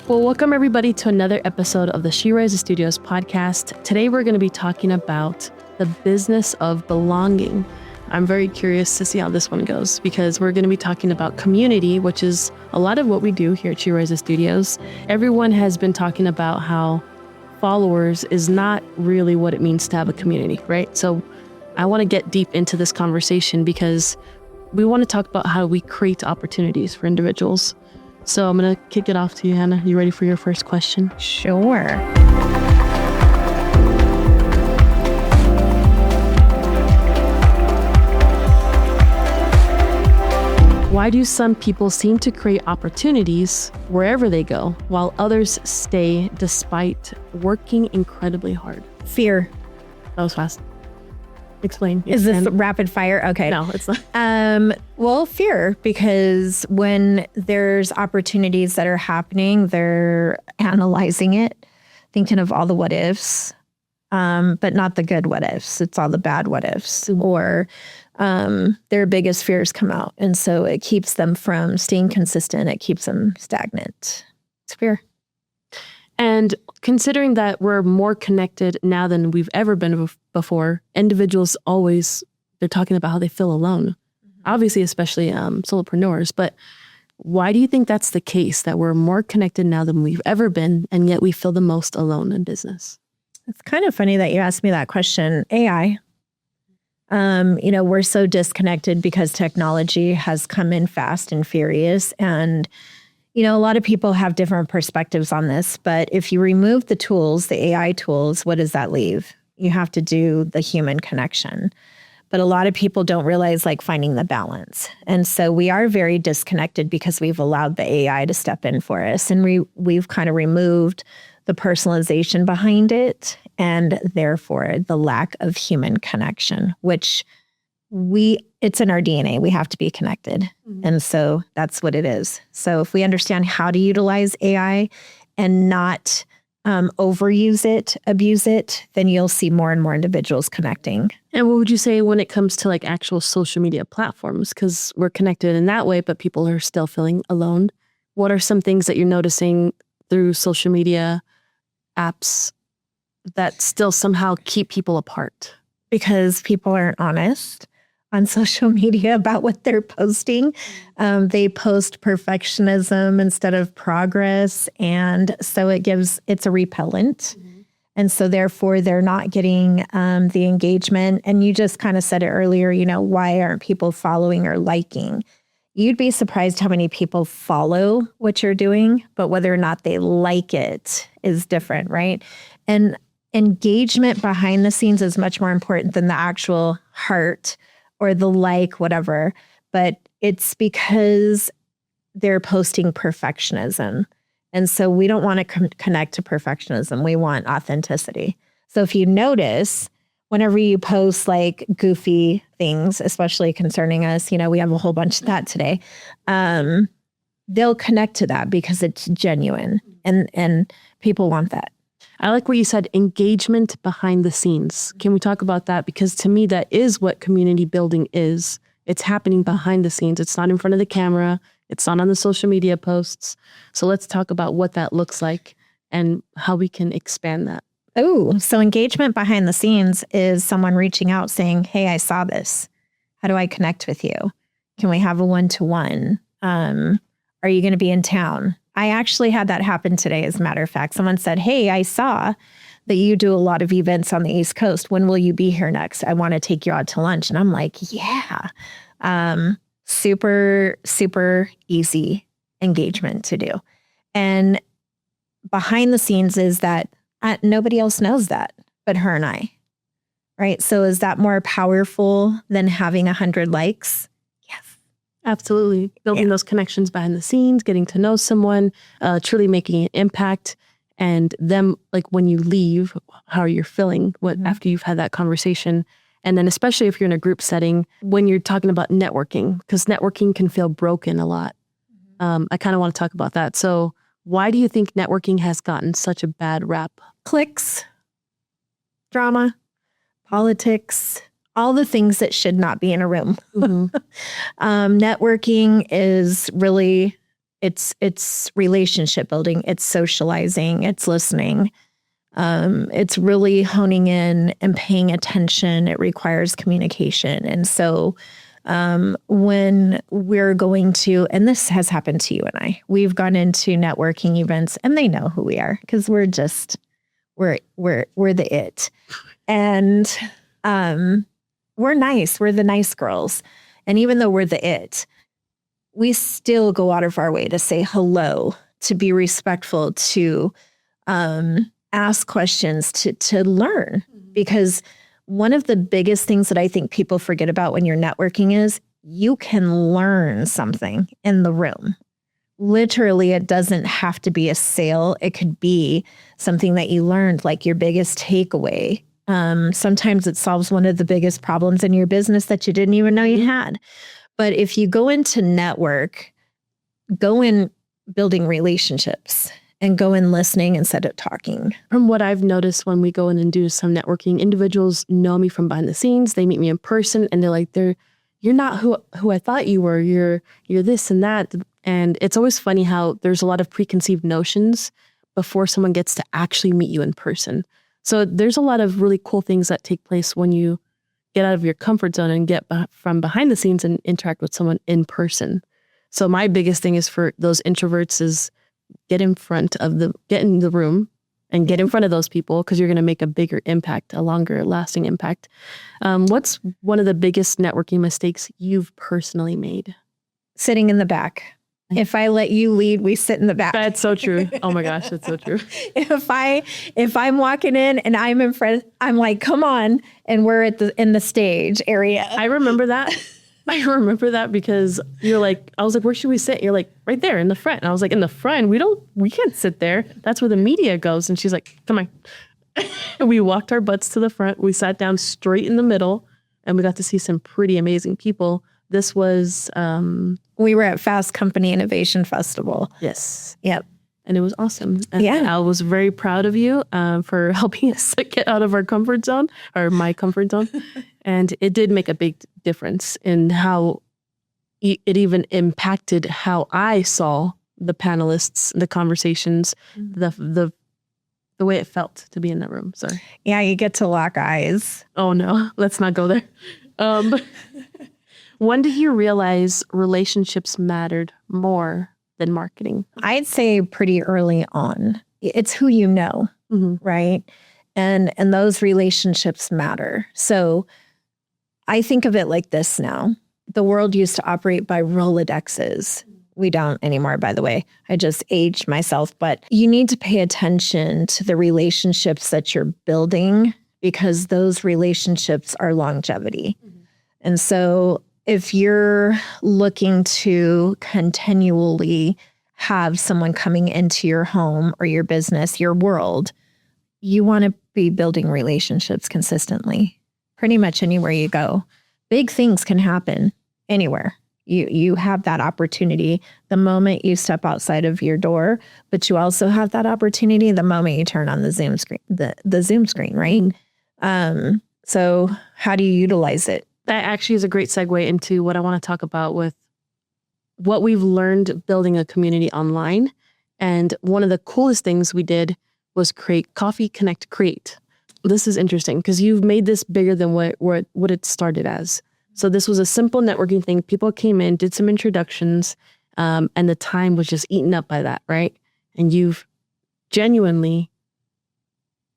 Well, welcome everybody to another episode of the She Rises Studios podcast. Today we're going to be talking about the business of belonging. I'm very curious to see how this one goes because we're going to be talking about community, which is a lot of what we do here at She Rises Studios. Everyone has been talking about how followers is not really what it means to have a community, right? So I want to get deep into this conversation because we want to talk about how we create opportunities for individuals. So I'm going to kick it off to you, Hannah. You ready for your first question? Sure. Why do some people seem to create opportunities wherever they go, while others stay despite working incredibly hard? Fear. That was fast. Explain. Is this rapid fire? Okay. No, it's not. Well, fear, because when there's opportunities that are happening, they're analyzing it, thinking of all the what ifs, but not the good what ifs. It's all the bad what ifs, or their biggest fears come out. And so it keeps them from staying consistent. It keeps them stagnant. It's fear. And considering that we're more connected now than we've ever been before, individuals always, they're talking about how they feel alone. Obviously, especially solopreneurs. But why do you think that's the case, that we're more connected now than we've ever been, and yet we feel the most alone in business? It's kind of funny that you asked me that question. AI. We're so disconnected because technology has come in fast and furious. And a lot of people have different perspectives on this, but if you remove the tools, the AI tools, what does that leave? You have to do the human connection. But a lot of people don't realize finding the balance. And so we are very disconnected because we've allowed the AI to step in for us. And we've kind of removed the personalization behind it and therefore the lack of human connection, which it's in our DNA. We have to be connected. Mm-hmm. And so that's what it is. So if we understand how to utilize AI and not overuse it, abuse it, then you'll see more and more individuals connecting. And what would you say when it comes to actual social media platforms? Because we're connected in that way, but people are still feeling alone. What are some things that you're noticing through social media apps that still somehow keep people apart? Because people aren't honest on social media about what they're posting. They post perfectionism instead of progress. And so it's a repellent. Mm-hmm. And so therefore they're not getting the engagement. And you just kind of said it earlier, why aren't people following or liking? You'd be surprised how many people follow what you're doing, but whether or not they like it is different, right? And engagement behind the scenes is much more important than the actual heart or the whatever, but it's because they're posting perfectionism. And so we don't want to connect to perfectionism. We want authenticity. So if you notice, whenever you post goofy things, especially concerning us, we have a whole bunch of that today, they'll connect to that because it's genuine and people want that. I like what you said, engagement behind the scenes. Can we talk about that? Because to me, that is what community building is. It's happening behind the scenes. It's not in front of the camera. It's not on the social media posts. So let's talk about what that looks like and how we can expand that. Oh, so engagement behind the scenes is someone reaching out saying, hey, I saw this. How do I connect with you? Can we have a one-to-one? Are you going to be in town? I actually had that happen today, as a matter of fact. Someone said, hey, I saw that you do a lot of events on the East Coast. When will you be here next? I want to take you out to lunch. And I'm like, yeah. Super, super easy engagement to do. And behind the scenes is that nobody else knows that but her and I, right? So is that more powerful than having 100 likes? Absolutely. Building those connections behind the scenes, getting to know someone, truly making an impact. And them, when you leave, how you're feeling after you've had that conversation. And then especially if you're in a group setting, when you're talking about networking, because networking can feel broken a lot. I kind of want to talk about that. So why do you think networking has gotten such a bad rap? Clicks, drama, politics, all the things that should not be in a room. Mm-hmm. Networking is really It's relationship building, it's socializing, it's listening. It's really honing in and paying attention. It requires communication. And so when we're going to, and this has happened to you and I, we've gone into networking events and they know who we are because we're the it. And we're nice. We're the nice girls. And even though we're the it, we still go out of our way to say hello, to be respectful, to ask questions, to learn. Because one of the biggest things that I think people forget about when you're networking is you can learn something in the room. Literally, it doesn't have to be a sale. It could be something that you learned, like your biggest takeaway. Sometimes it solves one of the biggest problems in your business that you didn't even know you had. But if you go into network, go in building relationships and go in listening instead of talking. From what I've noticed when we go in and do some networking, individuals know me from behind the scenes. They meet me in person and they're like, you're not who I thought you were. You're this and that. And it's always funny how there's a lot of preconceived notions before someone gets to actually meet you in person. So there's a lot of really cool things that take place when you get out of your comfort zone and get from behind the scenes and interact with someone in person. So my biggest thing is for those introverts is get in the room and get in front of those people because you're going to make a bigger impact, a longer lasting impact. What's one of the biggest networking mistakes you've personally made? Sitting in the back. If I let you lead, we sit in the back. That's so true. Oh my gosh, that's so true. If I'm walking in and I'm in front, I'm like, come on, and we're in the stage area. I remember that. Because you're like, I was like, where should we sit? You're like, right there in the front. And I was like, in the front, we can't sit there. That's where the media goes. And she's like, come on. And we walked our butts to the front. We sat down straight in the middle and we got to see some pretty amazing people. This was, we were at Fast Company Innovation Festival. Yes. Yep. And it was awesome. And yeah. I was very proud of you for helping us get out of our comfort zone, or my comfort zone. And it did make a big difference in how it even impacted how I saw the panelists, the conversations, the way it felt to be in that room. Sorry. Yeah, you get to lock eyes. Oh no, let's not go there. When did you realize relationships mattered more than marketing? I'd say pretty early on. It's who you know, right? And those relationships matter. So I think of it like this now. The world used to operate by Rolodexes. We don't anymore, by the way. I just aged myself. But you need to pay attention to the relationships that you're building because those relationships are longevity. And so if you're looking to continually have someone coming into your home or your business, your world, you want to be building relationships consistently, pretty much anywhere you go. Big things can happen anywhere. You have that opportunity the moment you step outside of your door, but you also have that opportunity the moment you turn on the Zoom screen, the Zoom screen, right? So how do you utilize it? That actually is a great segue into what I want to talk about with what we've learned building a community online. And one of the coolest things we did was create Coffee Connect Create. This is interesting because you've made this bigger than what it started as. So this was a simple networking thing. People came in, did some introductions, and the time was just eaten up by that, right? And you've genuinely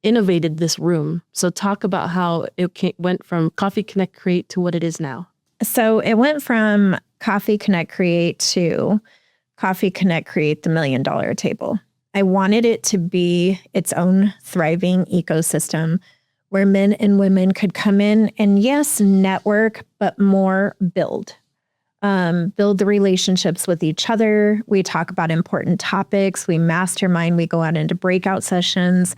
innovated this room. So talk about how it went from Coffee Connect Create to what it is now. So it went from Coffee Connect Create to Coffee Connect Create the $1 Million Table. I wanted it to be its own thriving ecosystem where men and women could come in and yes, network, but more build the relationships with each other. We talk about important topics. We mastermind. We go out into breakout sessions.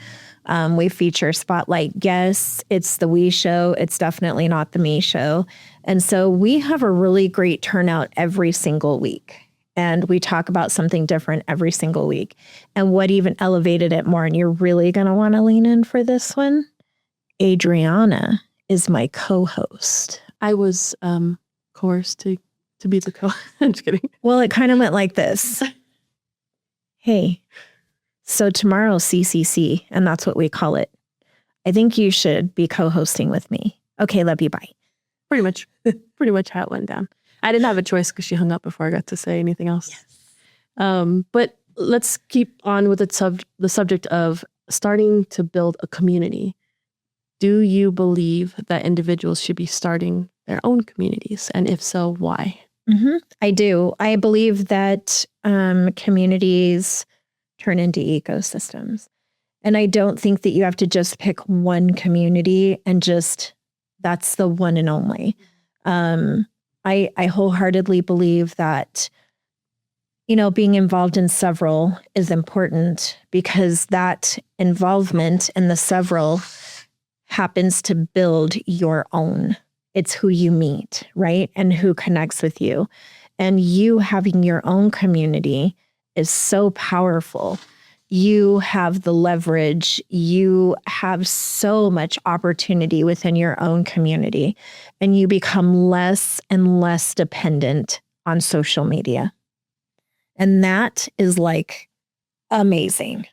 We feature spotlight guests. It's the we show. It's definitely not the me show. And so we have a really great turnout every single week. And we talk about something different every single week. And what even elevated it more, and you're really going to want to lean in for this one, Adriana is my co-host. I was coerced to be the I'm just kidding. Well, it kind of went like this. hey, so tomorrow's CCC, and that's what we call it. I think you should be co-hosting with me. Okay, love you, bye. Pretty much how it went down. I didn't have a choice because she hung up before I got to say anything else. Yes. But let's keep on with the subject of starting to build a community. Do you believe that individuals should be starting their own communities? And if so, why? Mm-hmm. I do. I believe that communities turn into ecosystems. And I don't think that you have to just pick one community and that's the one and only. I wholeheartedly believe that, being involved in several is important because that involvement in the several happens to build your own. It's who you meet, right? And who connects with you. And you having your own community is so powerful. You have the leverage. You have so much opportunity within your own community, and you become less and less dependent on social media. And that is like amazing.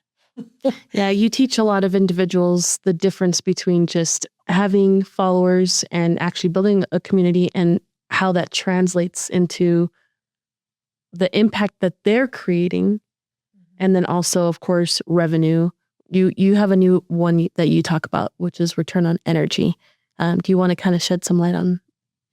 Yeah, you teach a lot of individuals the difference between just having followers and actually building a community and how that translates into the impact that they're creating. And then also, of course, revenue. You have a new one that you talk about, which is return on energy. Do you want to kind of shed some light on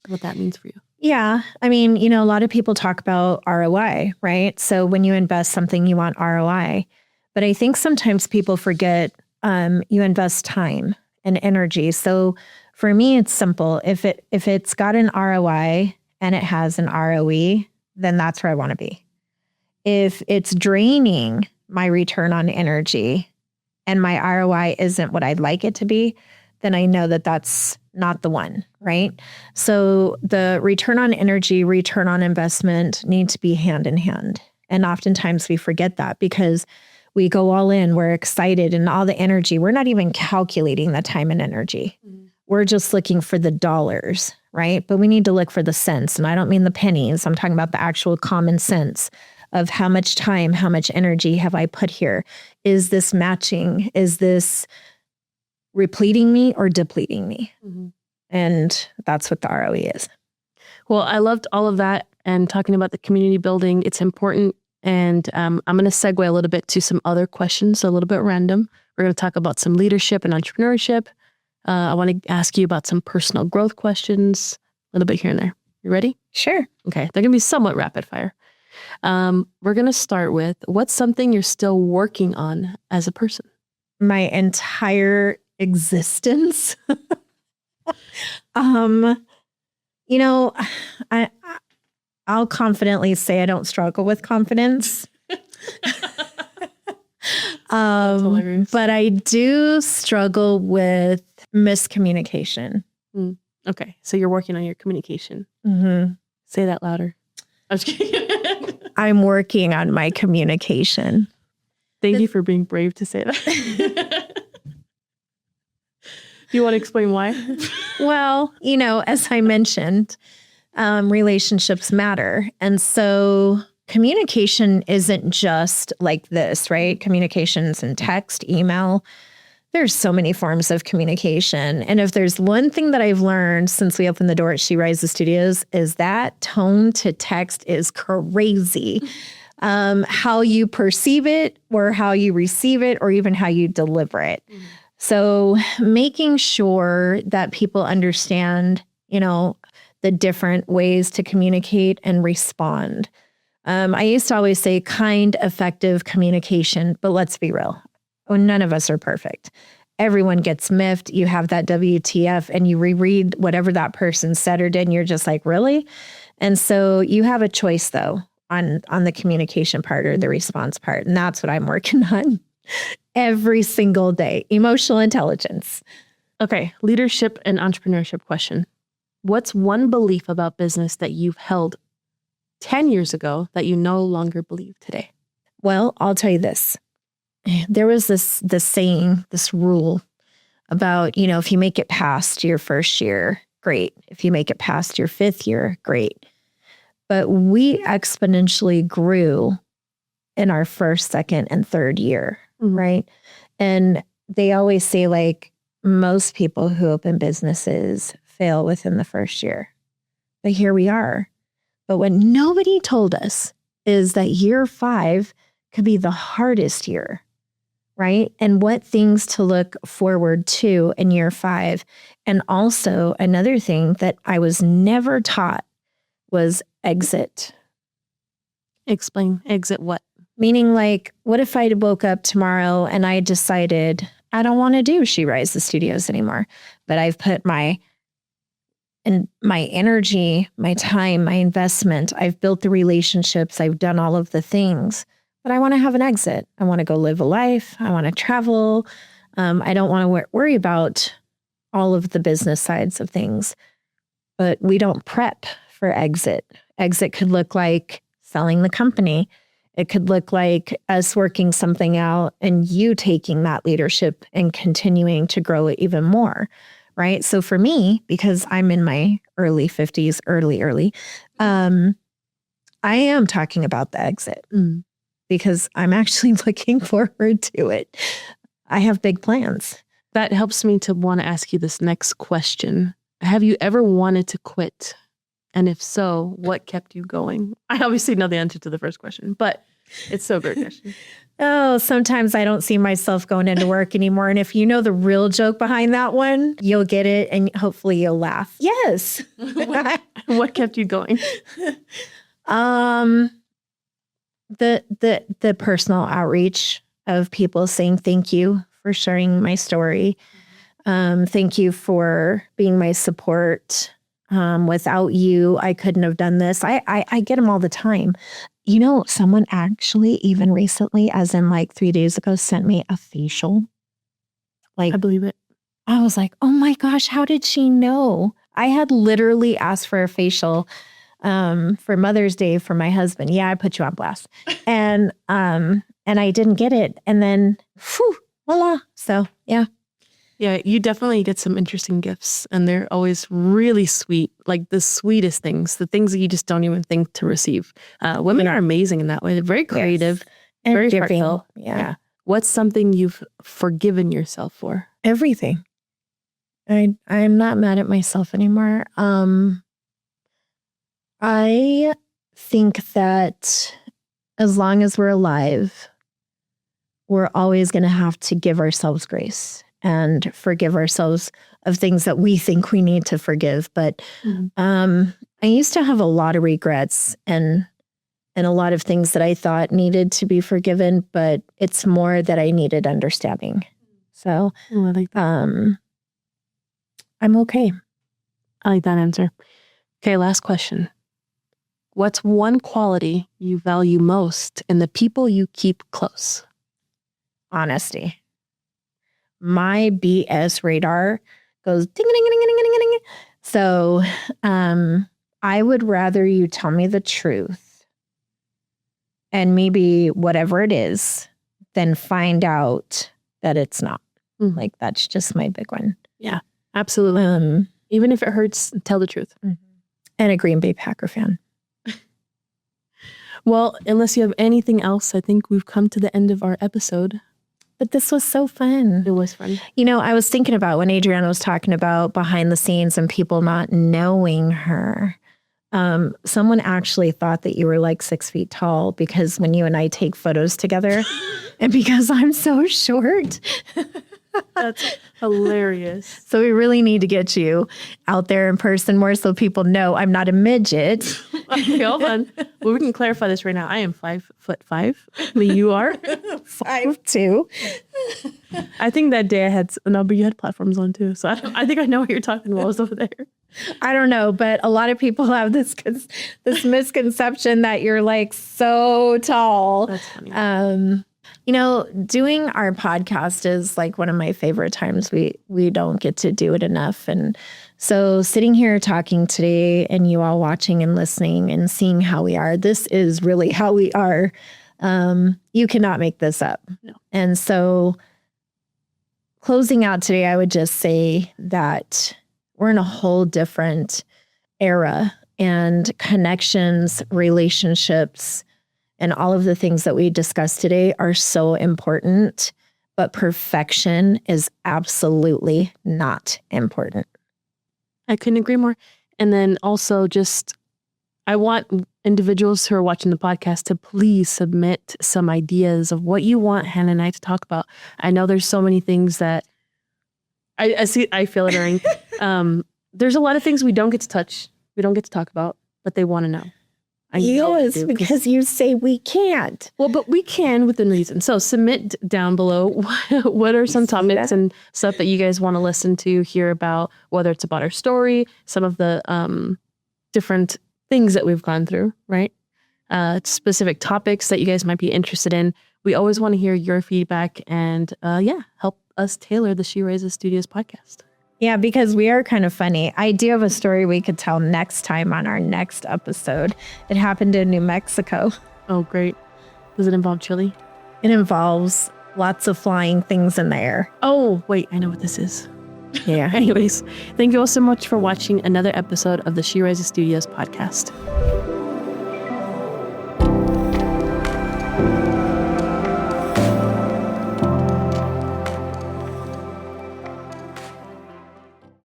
what that means for you? Yeah. I mean, a lot of people talk about ROI, right? So when you invest something, you want ROI. But I think sometimes people forget you invest time and energy. So for me, it's simple. If it's got an ROI and it has an ROE, then that's where I want to be. If it's draining my return on energy and my ROI isn't what I'd like it to be, then I know that that's not the one, right? So the return on energy, return on investment need to be hand in hand. And oftentimes we forget that because we go all in, we're excited and all the energy. We're not even calculating the time and energy. Mm-hmm. We're just looking for the dollars, right? But we need to look for the cents. And I don't mean the pennies. I'm talking about the actual common sense of how much time, how much energy have I put here? Is this matching? Is this repleting me or depleting me? Mm-hmm. And that's what the ROE is. Well, I loved all of that and talking about the community building. It's important. And I'm going to segue a little bit to some other questions, a little bit random. We're going to talk about some leadership and entrepreneurship. I want to ask you about some personal growth questions, a little bit here and there. You ready? Sure. Okay. They're going to be somewhat rapid fire. We're going to start with, what's something you're still working on as a person? My entire existence. I'll confidently say I don't struggle with confidence. But I do struggle with miscommunication. Okay. So you're working on your communication. Mm-hmm. Say that louder. I'm just kidding. I'm working on my communication. Thank you for being brave to say that. Do you want to explain why? Well, as I mentioned, relationships matter. And so communication isn't just like this, right? Communications in text, email. There's so many forms of communication. And if there's one thing that I've learned since we opened the door at She Rises Studios is that tone to text is crazy. How you perceive it or how you receive it or even how you deliver it. Mm-hmm. So making sure that people understand, the different ways to communicate and respond. I used to always say kind, effective communication, but let's be real. None of us are perfect. Everyone gets miffed. You have that WTF and you reread whatever that person said or did, and you're just like, really? And so you have a choice, though, on the communication part or the response part. And that's what I'm working on every single day. Emotional intelligence. Okay. Leadership and entrepreneurship question. What's one belief about business that you've held 10 years ago that you no longer believe today? Well, I'll tell you this. There was this saying, this rule about, if you make it past your first year, great. If you make it past your fifth year, great. But we exponentially grew in our first, second, and third year, Mhm. right? And they always say like most people who open businesses fail within the first year. But here we are. But what nobody told us is that year 5 could be the hardest year, right? And what things to look forward to in year 5. And also another thing that I was never taught was exit. Explain. Exit what? Meaning like, what if I woke up tomorrow and I decided I don't want to do She Rises Studios anymore, but I've put my energy, my time, my investment, I've built the relationships, I've done all of the things, but I want to have an exit. I want to go live a life. I want to travel. I don't want to worry about all of the business sides of things, but we don't prep for exit. Exit could look like selling the company. It could look like us working something out and you taking that leadership and continuing to grow it even more, right? So for me, because I'm in my early 50s, I am talking about the exit because I'm actually looking forward to it. I have big plans. That helps me to want to ask you this next question. Have you ever wanted to quit? And if so, what kept you going? I obviously know the answer to the first question, but it's so great question. Oh, sometimes I don't see myself going into work anymore. And if you know the real joke behind that one, you'll get it and hopefully you'll laugh. Yes. What kept you going? The personal outreach of people saying thank you for sharing my story. Thank you for being my support. Without you, I couldn't have done this. I get them all the time. You know, someone actually even recently, as in like 3 days ago, sent me a facial. Like, I believe it. I was like, oh my gosh, how did she know? I had literally asked for a facial for Mother's Day for my husband. Yeah, I put you on blast. And I didn't get it. And then, voila. So, yeah. Yeah, you definitely get some interesting gifts, and they're always really sweet, like the sweetest things, the things that you just don't even think to receive. Women are amazing in that way. They're very creative, And very giving. heartfelt. Yeah. What's something you've forgiven yourself for? Everything. I'm not mad at myself anymore. I think that as long as we're alive, we're always going to have to give ourselves grace and forgive ourselves of things that we think we need to forgive. But I used to have a lot of regrets and a lot of things that I thought needed to be forgiven, but it's more that I needed understanding. So I like that. I'm okay. I like that answer. Okay, last question. What's one quality you value most in the people you keep close? Honesty. My BS radar goes ding, ding, ding, ding, ding, ding. So I would rather you tell me the truth and maybe whatever it is than find out that it's not. Like, that's just my big one. Yeah, absolutely. Even if it hurts, tell the truth. And a Green Bay Packer fan. Well, unless you have anything else, I think we've come to the end of our episode. But this was so fun. It was fun. You know, I was thinking about when Adriana was talking about behind the scenes and people not knowing her. Someone actually thought that you were like 6 feet tall because when you and I take photos together and because I'm so short. That's hilarious. So we really need to get you out there in person more so people know I'm not a midget. Okay, hold on. Well, we can clarify this right now. I am 5'5". You are 5'2". I think that day I had but you had platforms on too. So I think I know what you're talking about. I was over there. I don't know, but a lot of people have this misconception that you're like so tall. That's funny. You know, doing our podcast is like one of my favorite times. We don't get to do it enough. And so sitting here talking today and you all watching and listening and seeing how we are, this is really how we are. You cannot make this up. No. And so closing out today, I would just say that we're in a whole different era, and connections, relationships, And all of the things that we discussed today are so important, but perfection is absolutely not important. I couldn't agree more. And then also I want individuals who are watching the podcast to please submit some ideas of what you want Hannah and I to talk about. I know there's so many things that I feel it, Erin. There's a lot of things we don't get to touch. We don't get to talk about, but they want to know. Yes, because you say we can't. Well, but we can within reason. So submit down below what are some topics and stuff that you guys want to listen to, hear about, whether it's about our story, some of the different things that we've gone through, right? Specific topics that you guys might be interested in. We always want to hear your feedback and help us tailor the She Raises Studios podcast. Yeah, because we are kind of funny. I do have a story we could tell next time on our next episode. It happened in New Mexico. Oh, great. Does it involve chili? It involves lots of flying things in the air. Oh, wait, I know what this is. Yeah. Anyways, thank you all so much for watching another episode of the She Raises Studios podcast.